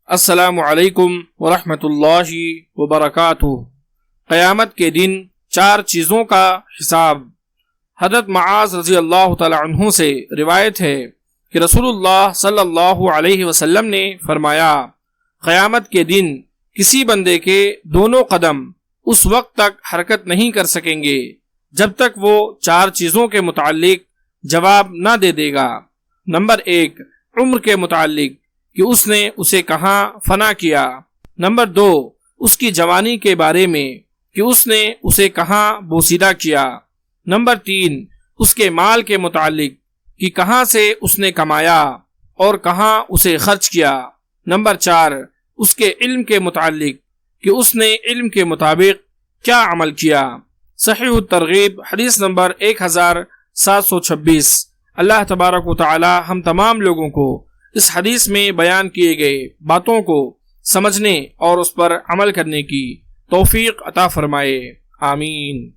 السلام علیکم ورحمۃ اللہ وبرکاتہ۔ قیامت کے دن 4 چیزوں کا حساب۔ حضرت معاذ رضی اللہ تعالی عنہ سے روایت ہے کہ رسول اللہ صلی اللہ علیہ وسلم نے فرمایا، قیامت کے دن کسی بندے کے دونوں قدم اس وقت تک حرکت نہیں کر سکیں گے جب تک وہ 4 چیزوں کے متعلق جواب نہ دے دے گا۔ نمبر 1، عمر کے متعلق کہ اس نے اسے کہاں فنا کیا۔ نمبر 2، اس کی جوانی کے بارے میں کہ اس نے اسے کہاں بوسیدہ کیا۔ نمبر 3، اس کے مال کے متعلق کہ کہاں سے اس نے کمایا اور کہاں اسے خرچ کیا۔ نمبر 4، اس کے علم کے متعلق کہ اس نے علم کے مطابق کیا عمل کیا۔ صحیح الترغیب حدیث نمبر 1726۔ اللہ تبارک و تعالی ہم تمام لوگوں کو اس حدیث میں بیان کیے گئے باتوں کو سمجھنے اور اس پر عمل کرنے کی توفیق عطا فرمائے، آمین۔